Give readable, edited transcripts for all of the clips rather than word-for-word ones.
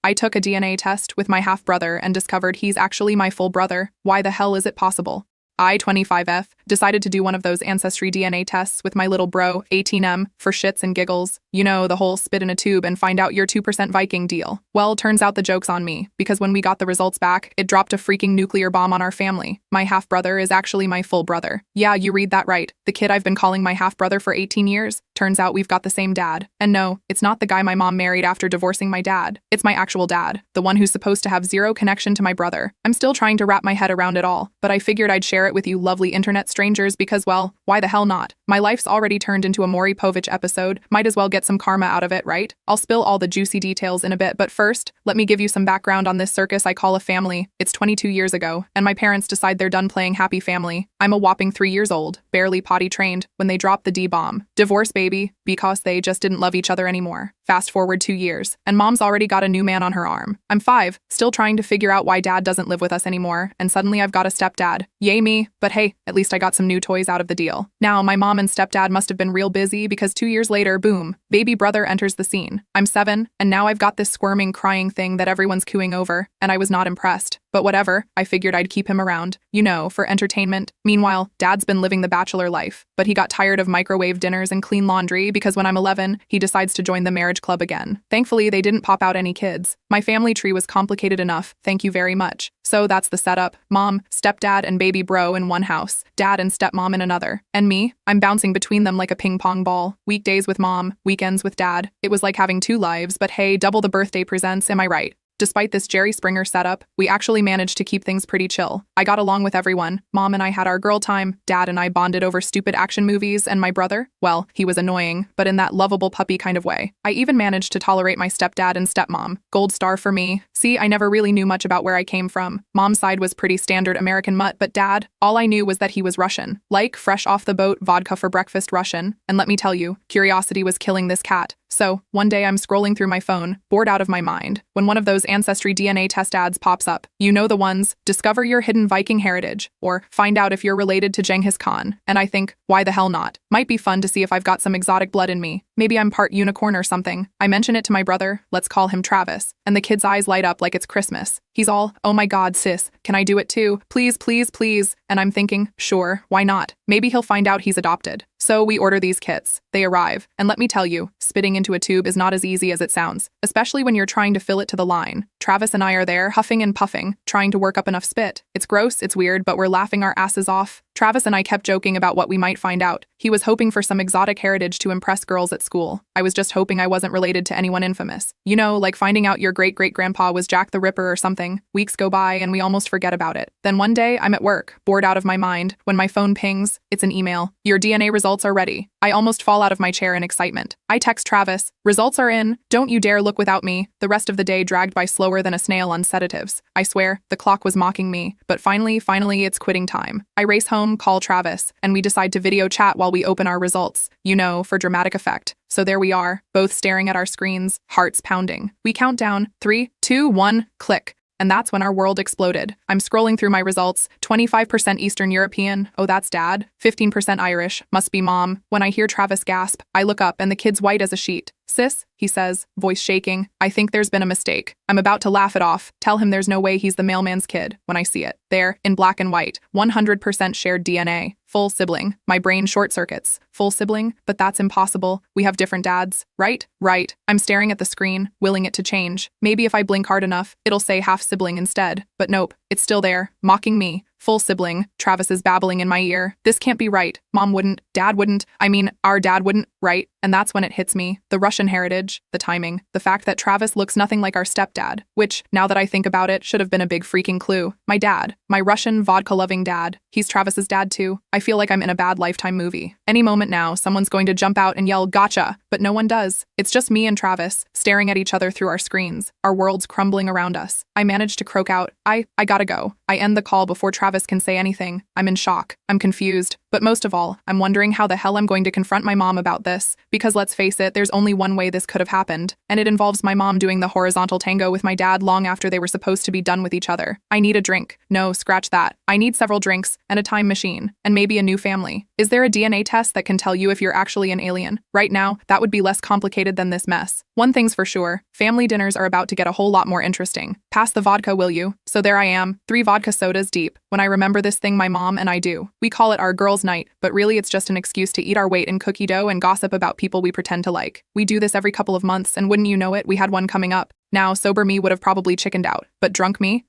I took a DNA test with my half-brother and discovered he's actually my full brother. Why the hell is it possible? I, 25F, decided to do one of those ancestry DNA tests with my little bro, 18M, for shits and giggles. You know, the whole spit in a tube and find out you're 2% Viking deal. Well, turns out the joke's on me, because when we got the results back, it dropped a freaking nuclear bomb on our family. My half-brother is actually my full brother. Yeah, you read that right. The kid I've been calling my half-brother for 18 years. Turns out we've got the same dad. And no, it's not the guy my mom married after divorcing my dad. It's my actual dad, the one who's supposed to have zero connection to my brother. I'm still trying to wrap my head around it all, but I figured I'd share it with you lovely internet strangers because, well, why the hell not? My life's already turned into a Maury Povich episode, might as well get some karma out of it, right? I'll spill all the juicy details in a bit, but first, let me give you some background on this circus I call a family. It's 22 years ago, and my parents decide they're done playing happy family. I'm a whopping 3 years old, barely potty trained, when they drop the D-bomb. Divorce, baby, because they just didn't love each other anymore. Fast forward 2 years, and mom's already got a new man on her arm. I'm 5, still trying to figure out why dad doesn't live with us anymore, and suddenly I've got a stepdad. Yay me, but hey, at least I got some new toys out of the deal. Now, my mom and stepdad must have been real busy because 2 years later, boom, baby brother enters the scene. I'm 7, and now I've got this squirming, crying thing that everyone's cooing over, and I was not impressed. But whatever, I figured I'd keep him around, you know, for entertainment. Meanwhile, dad's been living the bachelor life, but he got tired of microwave dinners and clean laundry because when I'm 11, he decides to join the marriage club again. Thankfully, they didn't pop out any kids. My family tree was complicated enough, thank you very much. So that's the setup. Mom, stepdad, and baby bro in one house, dad and stepmom in another. And me, I'm bouncing between them like a ping pong ball. Weekdays with mom, weekends with dad. It was like having 2 lives, but hey, double the birthday presents, am I right? Despite this Jerry Springer setup, we actually managed to keep things pretty chill. I got along with everyone. Mom and I had our girl time, dad and I bonded over stupid action movies, and my brother, well, he was annoying, but in that lovable puppy kind of way. I even managed to tolerate my stepdad and stepmom. Gold star for me. See, I never really knew much about where I came from. Mom's side was pretty standard American mutt, but dad, all I knew was that he was Russian. Like, fresh off the boat, vodka for breakfast Russian. And let me tell you, curiosity was killing this cat. So, one day I'm scrolling through my phone, bored out of my mind, when one of those Ancestry DNA test ads pops up. You know the ones, discover your hidden Viking heritage, or find out if you're related to Genghis Khan. And I think, why the hell not? Might be fun to see if I've got some exotic blood in me. Maybe I'm part unicorn or something. I mention it to my brother, let's call him Travis, and the kid's eyes light up like it's Christmas. He's all, oh my god, sis, can I do it too? Please, please, please. And I'm thinking, sure, why not? Maybe he'll find out he's adopted. So we order these kits. They arrive, and let me tell you, spitting into a tube is not as easy as it sounds, especially when you're trying to fill it to the line. Travis and I are there, huffing and puffing, trying to work up enough spit. It's gross, it's weird, but we're laughing our asses off. Travis and I kept joking about what we might find out. He was hoping for some exotic heritage to impress girls at school. I was just hoping I wasn't related to anyone infamous. You know, like finding out your great-great-grandpa was Jack the Ripper or something. Weeks go by and we almost forget about it. Then one day, I'm at work, bored out of my mind, when my phone pings. It's an email. Your DNA results are ready. I almost fall out of my chair in excitement. I text Travis, results are in, don't you dare look without me. The rest of the day dragged by slower than a snail on sedatives. I swear, the clock was mocking me, but finally, it's quitting time. I race home, call Travis, and we decide to video chat while we open our results, you know, for dramatic effect. So there we are, both staring at our screens, hearts pounding. We count down, 3, 2, 1, click. And that's when our world exploded. I'm scrolling through my results, 25% Eastern European, oh that's dad, 15% Irish, must be mom. When I hear Travis gasp, I look up and the kid's white as a sheet. Sis, he says, voice shaking, I think there's been a mistake. I'm about to laugh it off, tell him there's no way he's the mailman's kid, when I see it. There, in black and white, 100% shared DNA. Full sibling. My brain short circuits. Full sibling? But that's impossible. We have different dads. Right? Right. I'm staring at the screen, willing it to change. Maybe if I blink hard enough, it'll say half sibling instead. But nope, it's still there, mocking me. Full sibling. Travis is babbling in my ear. This can't be right. Mom wouldn't. Dad wouldn't. I mean, our dad wouldn't, right? And that's when it hits me. The Russian heritage, the timing, the fact that Travis looks nothing like our stepdad, which, now that I think about it, should have been a big freaking clue. My dad. My Russian, vodka-loving dad. He's Travis's dad too. I feel like I'm in a bad Lifetime movie. Any moment now, someone's going to jump out and yell, gotcha! But no one does. It's just me and Travis, staring at each other through our screens, our worlds crumbling around us. I manage to croak out, I gotta go. I end the call before Travis can say anything. I'm in shock. I'm confused. But most of all, I'm wondering how the hell I'm going to confront my mom about this, because let's face it, there's only one way this could have happened, and it involves my mom doing the horizontal tango with my dad long after they were supposed to be done with each other. I need a drink. No, scratch that. I need several drinks, and a time machine, and maybe a new family. Is there a DNA test that can tell you if you're actually an alien? Right now, that would be less complicated than this mess. One thing's for sure, family dinners are about to get a whole lot more interesting. Pass the vodka, will you? So there I am, 3 vodka sodas deep, when I remember this thing my mom and I do. We call it our girls' night, but really it's just an excuse to eat our weight in cookie dough and gossip about people we pretend to like. We do this every couple of months, and wouldn't you know it, we had one coming up. Now, sober me would have probably chickened out, but drunk me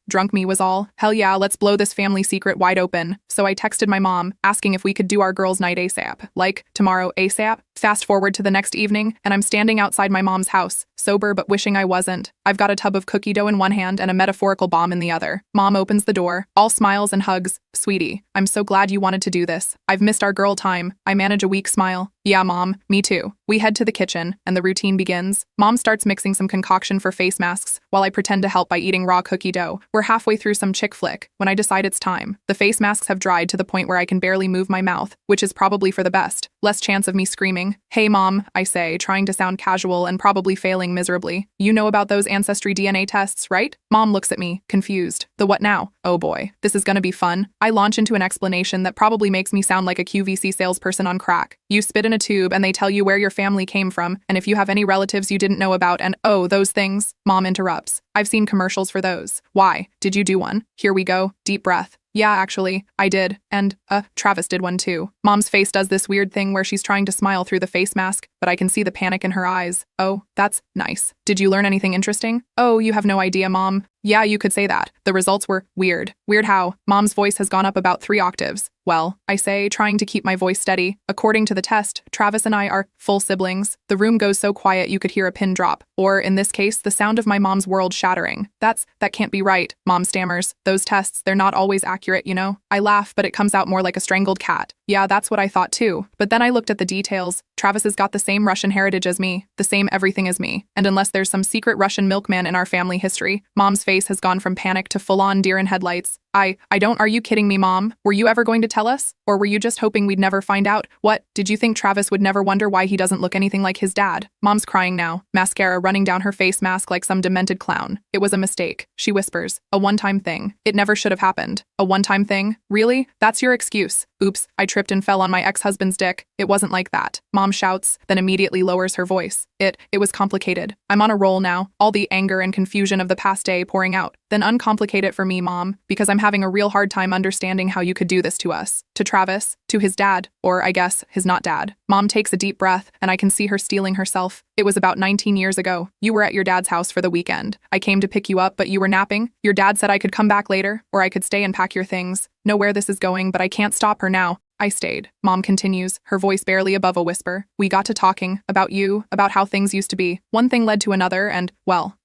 was all, hell yeah, let's blow this family secret wide open. So I texted my mom, asking if we could do our girls' night ASAP. Like, tomorrow ASAP? Fast forward to the next evening, and I'm standing outside my mom's house, sober but wishing I wasn't. I've got a tub of cookie dough in one hand and a metaphorical bomb in the other. Mom opens the door, all smiles and hugs. Sweetie, I'm so glad you wanted to do this. I've missed our girl time. I manage a weak smile. Yeah, Mom, me too. We head to the kitchen, and the routine begins. Mom starts mixing some concoction for face masks, while I pretend to help by eating raw cookie dough. We're halfway through some chick flick, when I decide it's time. The face masks have dried to the point where I can barely move my mouth, which is probably for the best. Less chance of me screaming. Hey, Mom, I say, trying to sound casual and probably failing miserably. You know about those ancestry DNA tests, right? Mom looks at me, confused. The what now? Oh boy, this is gonna be fun. I launch into an explanation that probably makes me sound like a QVC salesperson on crack. You spit in a tube and they tell you where your family came from, and if you have any relatives you didn't know about, and oh, those things. Mom interrupts. I've seen commercials for those. Why? Did you do one? Here we go. Deep breath. Yeah, actually, I did. And, Travis did one too. Mom's face does this weird thing where she's trying to smile through the face mask, but I can see the panic in her eyes. Oh, that's nice. Did you learn anything interesting? Oh, you have no idea, Mom. Yeah, you could say that. The results were weird. Weird how? Mom's voice has gone up about 3 octaves. Well, I say, trying to keep my voice steady. According to the test, Travis and I are full siblings. The room goes so quiet you could hear a pin drop. Or, in this case, the sound of my mom's world shattering. That can't be right, Mom stammers. Those tests, they're not always accurate, you know? I laugh, but it comes out more like a strangled cat. Yeah, that's what I thought too. But then I looked at the details. Travis has got the same Russian heritage as me, the same everything as me. And unless there's some secret Russian milkman in our family history, Mom's face has gone from panic to full-on deer in headlights. I don't, are you kidding me, Mom? Were you ever going to tell us? Or were you just hoping we'd never find out? What, did you think Travis would never wonder why he doesn't look anything like his dad? Mom's crying now, mascara running down her face mask like some demented clown. It was a mistake, she whispers. A one-time thing. It never should have happened. A one-time thing? Really? That's your excuse. Oops, I tripped and fell on my ex-husband's dick. It wasn't like that. Mom shouts, then immediately lowers her voice. It was complicated. I'm on a roll now, all the anger and confusion of the past day pouring out. Then uncomplicate it for me, Mom, because I'm having a real hard time understanding how you could do this to us. To Travis, to his dad, or I guess, his not dad. Mom takes a deep breath, and I can see her steeling herself. It was about 19 years ago. You were at your dad's house for the weekend. I came to pick you up, but you were napping. Your dad said I could come back later, or I could stay and pack your things. Know where this is going, but I can't stop her now. I stayed. Mom continues, her voice barely above a whisper. We got to talking, about you, about how things used to be. One thing led to another, and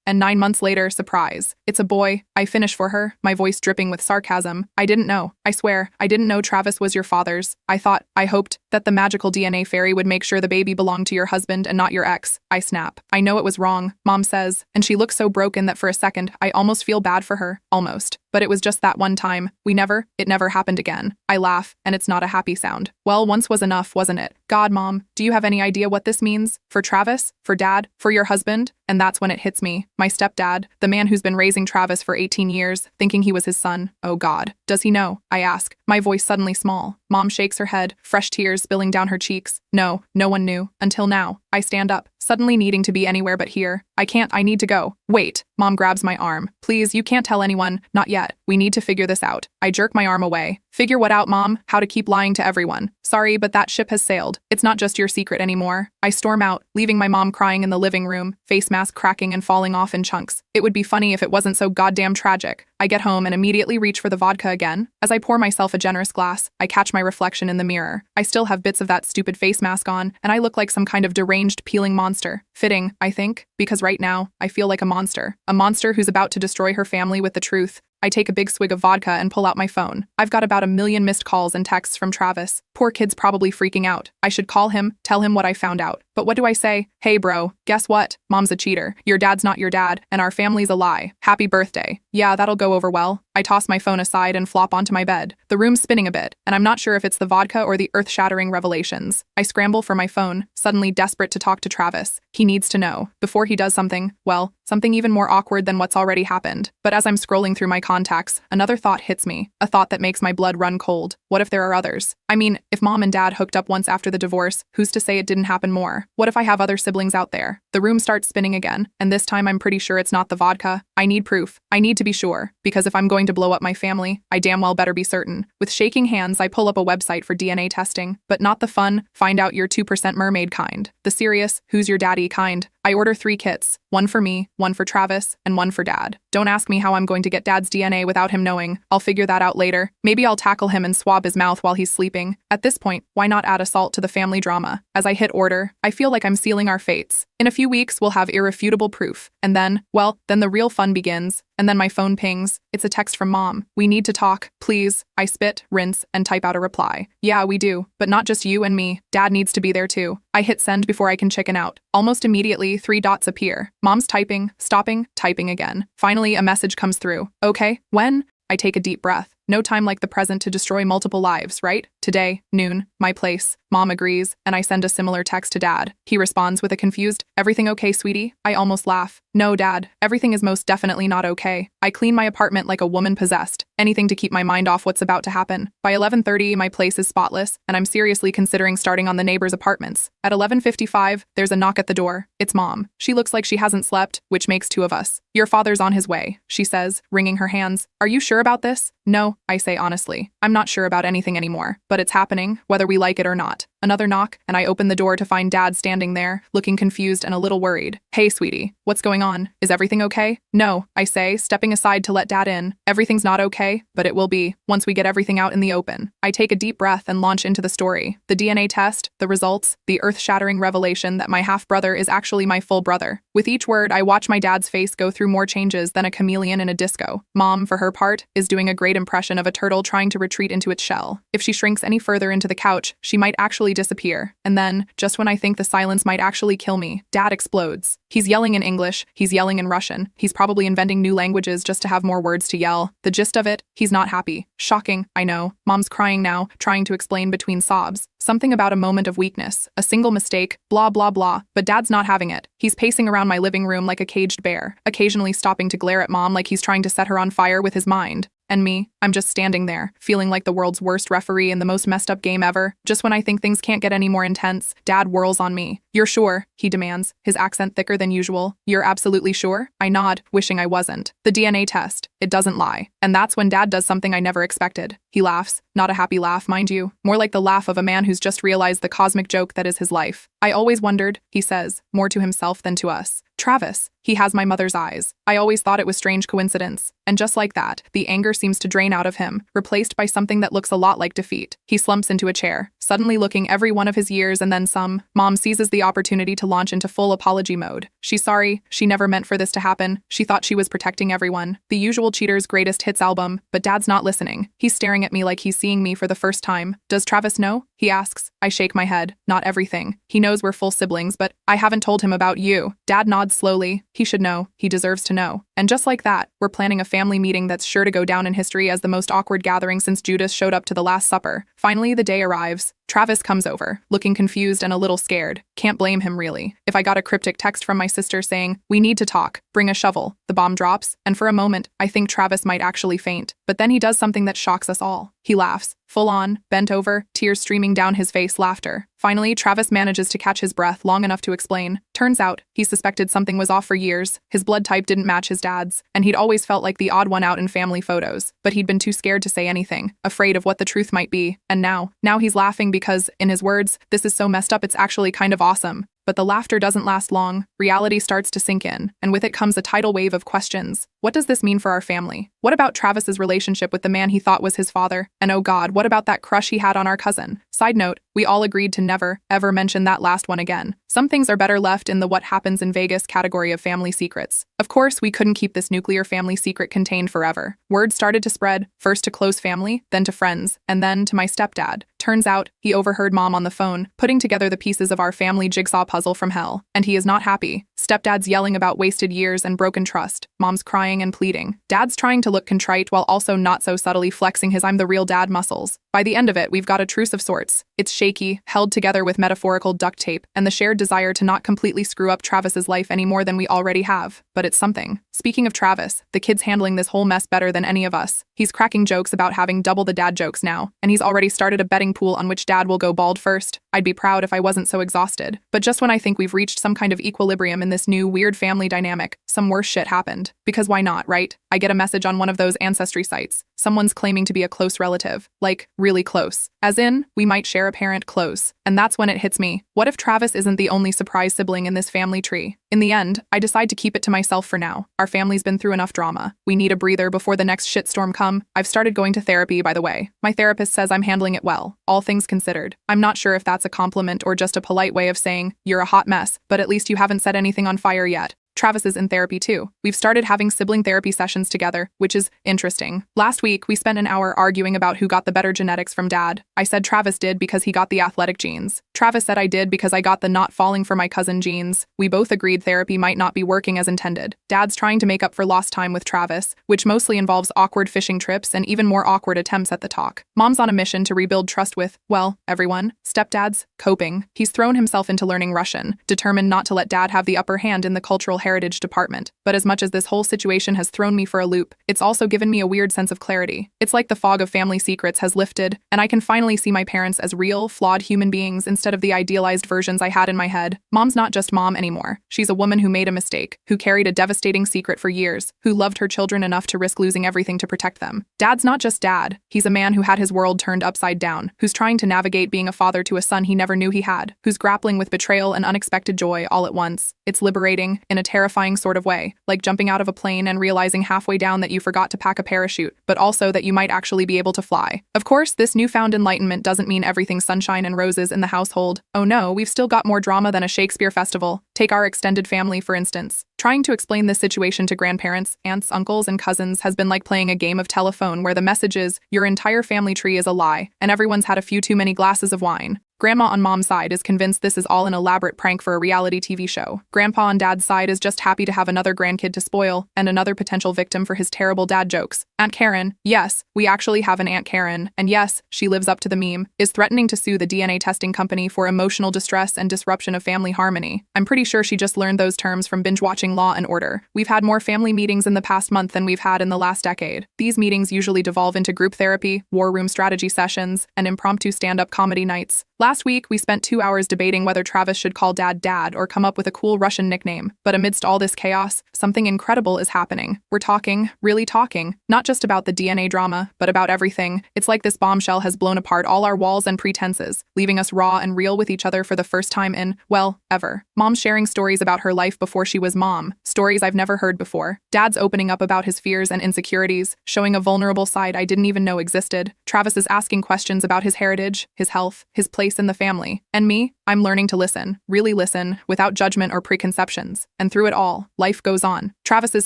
9 months later, surprise. It's a boy. I finish for her, my voice dripping with sarcasm. I didn't know. I swear, I didn't know Travis was your father's. I hoped that the magical DNA fairy would make sure the baby belonged to your husband and not your ex. I snap. I know it was wrong, Mom says, and she looks so broken that for a second, I almost feel bad for her. Almost. But it was just that one time. It never happened again. I laugh, and it's not a happy sound. Well, once was enough, wasn't it? God, Mom, do you have any idea what this means? For Travis? For Dad? For your husband? And that's when it hits me. My stepdad, the man who's been raising Travis for 18 years, thinking he was his son. Oh God. Does he know? I ask, my voice suddenly small. Mom shakes her head, fresh tears spilling down her cheeks. No one knew. Until now. I stand up, suddenly needing to be anywhere but here. I need to go. Wait. Mom grabs my arm. Please, you can't tell anyone. Not yet. We need to figure this out. I jerk my arm away. Figure what out, Mom? How to keep lying to everyone. Sorry, but that ship has sailed. It's not just your secret anymore. I storm out, leaving my mom crying in the living room, face mask cracking and falling off in chunks. It would be funny if it wasn't so goddamn tragic. I get home and immediately reach for the vodka again. As I pour myself a generous glass, I catch my reflection in the mirror. I still have bits of that stupid face mask on, and I look like some kind of deranged, peeling monster. Fitting, I think, because right now, I feel like a monster. A monster who's about to destroy her family with the truth. I take a big swig of vodka and pull out my phone. I've got about 1 million missed calls and texts from Travis. Poor kid's probably freaking out. I should call him, tell him what I found out. But what do I say? Hey bro, guess what? Mom's a cheater. Your dad's not your dad, and our family's a lie. Happy birthday. Yeah, that'll go over well. I toss my phone aside and flop onto my bed. The room's spinning a bit, and I'm not sure if it's the vodka or the earth-shattering revelations. I scramble for my phone, suddenly desperate to talk to Travis. He needs to know, before he does something, well, something even more awkward than what's already happened. But as I'm scrolling through my contacts, another thought hits me, a thought that makes my blood run cold. What if there are others? I mean, if mom and dad hooked up once after the divorce, who's to say it didn't happen more? What if I have other siblings out there? The room starts spinning again, and this time I'm pretty sure it's not the vodka. I need proof. I need to be sure, because if I'm going to blow up my family, I damn well better be certain. With shaking hands, I pull up a website for DNA testing, but not the fun, find out your 2% mermaid kind. The serious, who's your daddy kind. I order 3 kits, one for me, one for Travis, and one for dad. Don't ask me how I'm going to get dad's DNA without him knowing. I'll figure that out later. Maybe I'll tackle him and swab his mouth while he's sleeping. At this point, why not add assault to the family drama? As I hit order, I feel like I'm sealing our fates. In a few weeks, we'll have irrefutable proof. And then, well, then the real fun begins. And then my phone pings. It's a text from mom. We need to talk, please. I spit, rinse, and type out a reply. Yeah, we do. But not just you and me. Dad needs to be there too. I hit send before I can chicken out. Almost immediately, 3 dots appear. Mom's typing, stopping, typing again. Finally, a message comes through. Okay, when? I take a deep breath. No time like the present to destroy multiple lives, right? Today, noon, my place. Mom agrees, and I send a similar text to dad. He responds with a confused, everything okay, sweetie? I almost laugh. No, dad, everything is most definitely not okay. I clean my apartment like a woman possessed. Anything to keep my mind off what's about to happen. By 11:30, my place is spotless, and I'm seriously considering starting on the neighbors' apartments. At 11:55, there's a knock at the door. It's mom. She looks like she hasn't slept, which makes 2 of us. Your father's on his way, she says, wringing her hands. Are you sure about this? No, I say honestly. I'm not sure about anything anymore, but it's happening, whether we like it or not. Another knock, and I open the door to find dad standing there, looking confused and a little worried. Hey, sweetie, what's going on? Is everything okay? No, I say, stepping aside to let dad in. Everything's not okay, but it will be, once we get everything out in the open. I take a deep breath and launch into the story. The DNA test, the results, the earth-shattering revelation that my half-brother is actually my full brother. With each word, I watch my dad's face go through more changes than a chameleon in a disco. Mom, for her part, is doing a great impression of a turtle trying to retreat into its shell. If she shrinks any further into the couch, she might actually disappear. And then, just when I think the silence might actually kill me, dad explodes. He's yelling in English, he's yelling in Russian, he's probably inventing new languages just to have more words to yell. The gist of it, he's not happy. Shocking, I know. Mom's crying now, trying to explain between sobs. Something about a moment of weakness, a single mistake, blah blah blah, but dad's not having it. He's pacing around my living room like a caged bear, occasionally stopping to glare at mom like he's trying to set her on fire with his mind. And me, I'm just standing there, feeling like the world's worst referee in the most messed up game ever. Just when I think things can't get any more intense, dad whirls on me. You're sure? He demands, his accent thicker than usual. You're absolutely sure? I nod, wishing I wasn't. The DNA test. It doesn't lie. And that's when dad does something I never expected. He laughs. Not a happy laugh, mind you. More like the laugh of a man who's just realized the cosmic joke that is his life. I always wondered, he says, more to himself than to us. Travis. He has my mother's eyes. I always thought it was strange coincidence. And just like that, the anger seems to drain out of him, replaced by something that looks a lot like defeat. He slumps into a chair, suddenly looking every one of his years and then some. Mom seizes the opportunity to launch into full apology mode. She's sorry. She never meant for this to happen. She thought she was protecting everyone. The usual Cheater's greatest hits album, but dad's not listening. He's staring at me like he's seeing me for the first time. Does Travis know? He asks. I shake my head. Not everything. He knows we're full siblings, but I haven't told him about you. Dad nods slowly. He should know. He deserves to know. And just like that, we're planning a family meeting that's sure to go down in history as the most awkward gathering since Judas showed up to the Last Supper. Finally, the day arrives. Travis comes over, looking confused and a little scared. Can't blame him, really. If I got a cryptic text from my sister saying, "We need to talk, bring a shovel," the bomb drops, and for a moment, I think Travis might actually faint. But then he does something that shocks us all. He laughs, full on, bent over, tears streaming down his face, laughter. Finally, Travis manages to catch his breath long enough to explain. Turns out, he suspected something was off for years. His blood type didn't match his dad's, and he'd always felt like the odd one out in family photos. But he'd been too scared to say anything, afraid of what the truth might be. And now he's laughing because, in his words, this is so messed up it's actually kind of awesome. But the laughter doesn't last long. Reality starts to sink in, and with it comes a tidal wave of questions. What does this mean for our family? What about Travis's relationship with the man he thought was his father? And oh God, what about that crush he had on our cousin? Side note, we all agreed to never, ever mention that last one again. Some things are better left in the what happens in Vegas category of family secrets. Of course, we couldn't keep this nuclear family secret contained forever. Word started to spread, first to close family, then to friends, and then to my stepdad. Turns out, he overheard Mom on the phone, putting together the pieces of our family jigsaw puzzle from hell. And he is not happy. Stepdad's yelling about wasted years and broken trust. Mom's crying and pleading. Dad's trying to look contrite while also not so subtly flexing his I'm the real dad muscles. By the end of it, we've got a truce of sorts. It's shaky, held together with metaphorical duct tape, and the shared desire to not completely screw up Travis's life any more than we already have. But it's something. Speaking of Travis, the kid's handling this whole mess better than any of us. He's cracking jokes about having double the dad jokes now, and he's already started a betting pool on which dad will go bald first. I'd be proud if I wasn't so exhausted. But just when I think we've reached some kind of equilibrium in this new, weird family dynamic, some worse shit happened. Because why not, right? I get a message on one of those ancestry sites. Someone's claiming to be a close relative. Like, really close. As in, we might share a parent close. And that's when it hits me. What if Travis isn't the only surprise sibling in this family tree? In the end, I decide to keep it to myself for now. Our family's been through enough drama. We need a breather before the next shitstorm come. I've started going to therapy, by the way. My therapist says I'm handling it well, all things considered. I'm not sure if that's a compliment or just a polite way of saying, you're a hot mess, but at least you haven't set anything on fire yet. Travis is in therapy too. We've started having sibling therapy sessions together, which is interesting. Last week, we spent an hour arguing about who got the better genetics from dad. I said Travis did because he got the athletic genes. Travis said I did because I got the not falling for my cousin genes. We both agreed therapy might not be working as intended. Dad's trying to make up for lost time with Travis, which mostly involves awkward fishing trips and even more awkward attempts at the talk. Mom's on a mission to rebuild trust with, well, everyone. Stepdad's coping. He's thrown himself into learning Russian, determined not to let dad have the upper hand in the cultural heritage department. But as much as this whole situation has thrown me for a loop, it's also given me a weird sense of clarity. It's like the fog of family secrets has lifted, and I can finally see my parents as real, flawed human beings instead of the idealized versions I had in my head. Mom's not just mom anymore. She's a woman who made a mistake, who carried a devastating secret for years, who loved her children enough to risk losing everything to protect them. Dad's not just dad. He's a man who had his world turned upside down, who's trying to navigate being a father to a son he never knew he had, who's grappling with betrayal and unexpected joy all at once. It's liberating, in a terrifying sort of way, like jumping out of a plane and realizing halfway down that you forgot to pack a parachute, but also that you might actually be able to fly. Of course, this newfound enlightenment doesn't mean everything's sunshine and roses in the household. Oh no, we've still got more drama than a Shakespeare festival. Take our extended family, for instance. Trying to explain this situation to grandparents, aunts, uncles, and cousins has been like playing a game of telephone where the message is, your entire family tree is a lie, and everyone's had a few too many glasses of wine. Grandma on mom's side is convinced this is all an elaborate prank for a reality TV show. Grandpa on dad's side is just happy to have another grandkid to spoil, and another potential victim for his terrible dad jokes. Aunt Karen, yes, we actually have an Aunt Karen, and yes, she lives up to the meme, is threatening to sue the DNA testing company for emotional distress and disruption of family harmony. I'm pretty sure she just learned those terms from binge-watching Law and Order. We've had more family meetings in the past month than we've had in the last decade. These meetings usually devolve into group therapy, war room strategy sessions, and impromptu stand-up comedy nights. Last week, we spent 2 hours debating whether Travis should call Dad Dad or come up with a cool Russian nickname. But amidst all this chaos, something incredible is happening. We're talking, really talking, not just about the DNA drama, but about everything. It's like this bombshell has blown apart all our walls and pretenses, leaving us raw and real with each other for the first time in, well, ever. Mom's sharing stories about her life before she was mom, stories I've never heard before. Dad's opening up about his fears and insecurities, showing a vulnerable side I didn't even know existed. Travis is asking questions about his heritage, his health, his place in the family. And me, I'm learning to listen, really listen, without judgment or preconceptions. And through it all, life goes on. Travis is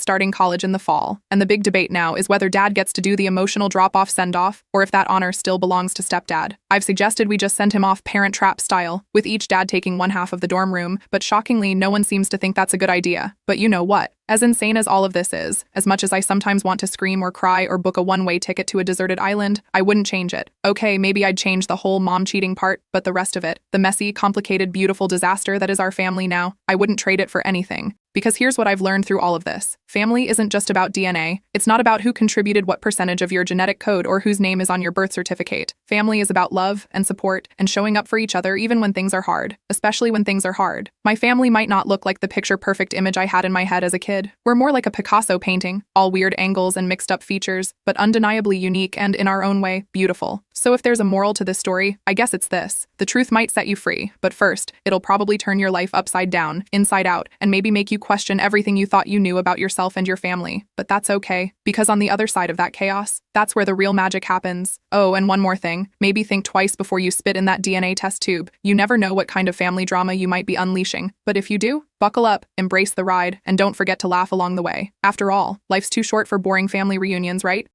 starting college in the fall, and the big debate now is whether Dad gets to do the emotional drop-off send-off, or if that honor still belongs to stepdad. I've suggested we just send him off Parent Trap style, with each dad taking one half of the dorm room, but shockingly, no one seems to think that's a good idea. But you know what? As insane as all of this is, as much as I sometimes want to scream or cry or book a one-way ticket to a deserted island, I wouldn't change it. Okay, maybe I'd change the whole mom cheating part, but the rest of it, the messy, complicated, beautiful disaster that is our family now, I wouldn't trade it for anything. Because here's what I've learned through all of this. Family isn't just about DNA. It's not about who contributed what percentage of your genetic code or whose name is on your birth certificate. Family is about love and support and showing up for each other even when things are hard, especially when things are hard. My family might not look like the picture-perfect image I had in my head as a kid. We're more like a Picasso painting, all weird angles and mixed-up features, but undeniably unique and, in our own way, beautiful. So if there's a moral to this story, I guess it's this. The truth might set you free, but first, it'll probably turn your life upside down, inside out, and maybe make you question everything you thought you knew about yourself and your family. But that's okay, because on the other side of that chaos, that's where the real magic happens. Oh, and one more thing, maybe think twice before you spit in that DNA test tube. You never know what kind of family drama you might be unleashing. But if you do, buckle up, embrace the ride, and don't forget to laugh along the way. After all, life's too short for boring family reunions, right?